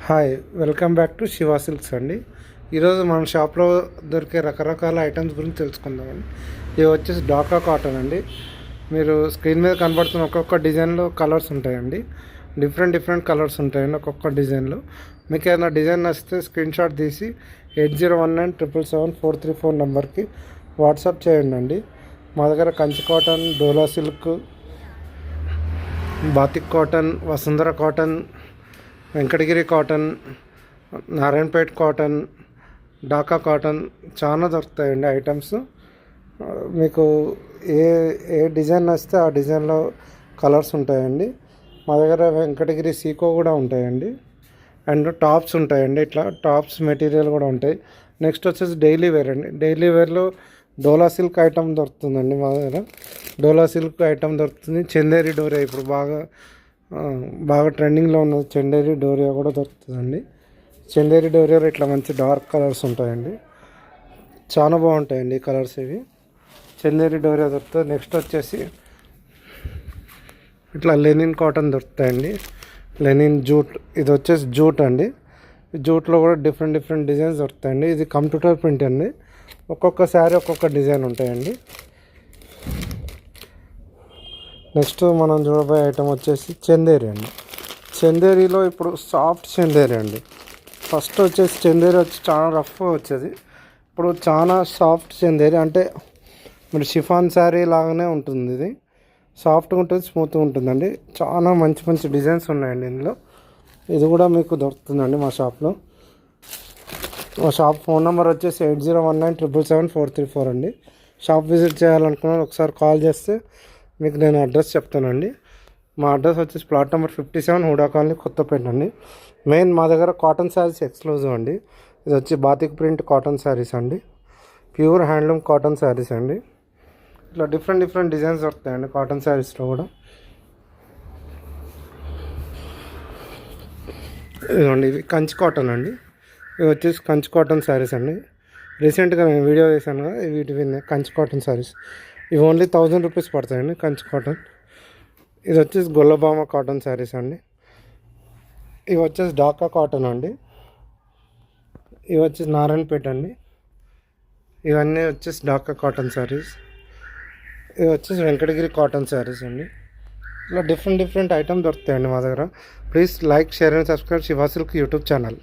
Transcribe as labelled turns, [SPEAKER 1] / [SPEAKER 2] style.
[SPEAKER 1] Hi, welcome back to Shiva silks అండి. ఈరోజు మన షాప్లో దొరికే రకరకాల ఐటమ్స్ గురించి తెలుసుకుందామండి. ఇవి వచ్చేసి డాకా కాటన్ అండి. మీరు స్క్రీన్ మీద కనబడుతున్న ఒక్కొక్క డిజైన్లో కలర్స్ ఉంటాయండి. డిఫరెంట్ కలర్స్ ఉంటాయండి ఒక్కొక్క డిజైన్లో. మీకు ఏదైనా డిజైన్ నచ్చితే స్క్రీన్ షాట్ తీసి 8019777434 నెంబర్కి వాట్సాప్ చేయండి అండి. మా దగ్గర Kanchi cotton, Dola silk, batik cotton, Vasundhara cotton, Venkatagiri cotton, Narayanpet cotton, Dhaka cotton చాలా దొరుకుతాయండి ఐటమ్స్. మీకు ఏ ఏ డిజైన్ వస్తే ఆ డిజైన్లో కలర్స్ ఉంటాయండి. మా దగ్గర వెంకటగిరి సీకో కూడా ఉంటాయండి. అండ్ టాప్స్ ఉంటాయండి. ఇట్లా టాప్స్ మెటీరియల్ కూడా ఉంటాయి. నెక్స్ట్ వచ్చేసి డైలీ వేర్ అండి. డైలీ వేర్లో డోలా సిల్క్ ఐటమ్ దొరుకుతుందండి. మా దగ్గర డోలా సిల్క్ ఐటమ్ దొరుకుతుంది. చందేరి డోరియా ఇప్పుడు బాగా ట్రెండింగ్లో ఉన్నది. చందేరి డోరియా కూడా దొరుకుతుందండి. చందేరి డోరియాలో ఇట్లా మంచి డార్క్ కలర్స్ ఉంటాయండి. చాలా బాగుంటాయండి ఈ కలర్స్. ఇవి చందేరి డోరియా దొరుకుతుంది. నెక్స్ట్ వచ్చేసి ఇట్లా లెనిన్ కాటన్ దొరుకుతాయండి. లెనిన్ జూట్, ఇది వచ్చేసి జూట్ అండి. జూట్లో కూడా డిఫరెంట్ డిజైన్స్ దొరుకుతాయండి. ఇది కంప్యూటర్ ప్రింట్ అండి. ఒక్కొక్క శారీ ఒక్కొక్క డిజైన్ ఉంటాయండి. నెక్స్ట్ మనం చూడబోయే ఐటమ్ వచ్చేసి చందేరి అండి. చందేరిలో ఇప్పుడు సాఫ్ట్ చందేరి అండి. ఫస్ట్ వచ్చేసి చందేరి వచ్చి చాలా రఫ్గా వచ్చేది. ఇప్పుడు చాలా సాఫ్ట్ చందేరి, అంటే మీరు షిఫాన్ శారీ లాగానే ఉంటుంది. ఇది సాఫ్ట్గా ఉంటుంది, స్మూత్గా ఉంటుందండి. చాలా మంచి డిజైన్స్ ఉన్నాయండి ఇందులో. ఇది కూడా మీకు దొరుకుతుందండి మా షాప్లో. మా షాప్ ఫోన్ నెంబర్ వచ్చేసి 8019777434 అండి. షాప్ విజిట్ చేయాలనుకున్నాను ఒకసారి కాల్ చేస్తే మీకు నేను అడ్రస్ చెప్తానండి. మా అడ్రస్ వచ్చేసి plot number 57, HUDA colony, Kothapet అండి. మెయిన్ మా దగ్గర కాటన్ శారీస్ ఎక్స్క్లూజివ్ అండి. ఇది వచ్చి బాతిక్ ప్రింట్ కాటన్ శారీస్ అండి. ప్యూర్ హ్యాండ్లూమ్ కాటన్ శారీస్ అండి. ఇట్లా డిఫరెంట్ డిజైన్స్ దొరుకుతాయండి కాటన్ శారీస్లో కూడా. ఇదిగోండి, ఇవి కంచి కాటన్ అండి. ఇవి వచ్చేసి కంచి కాటన్ శారీస్ అండి. రీసెంట్గా నేను వీడియో చేశాను కదా, వీటివి కంచి కాటన్ శారీస్. ఇవి ఓన్లీ 1000 రూపీస్ పడతాయండి కంచి కాటన్. ఇది వచ్చేసి గొల్లబామ కాటన్ శారీస్ అండి. ఇవి వచ్చేసి ఢాకా కాటన్ అండి. ఇవి వచ్చేసి నారాయణపేట అండి. ఇవన్నీ వచ్చేసి ఢాకా కాటన్ శారీస్. ఇవి వచ్చేసి వెంకటగిరి కాటన్ శారీస్ అండి. ఇలా డిఫరెంట్ ఐటమ్ దొరుకుతాయండి మా దగ్గర. Please like, share and subscribe Shiva silk YouTube channel.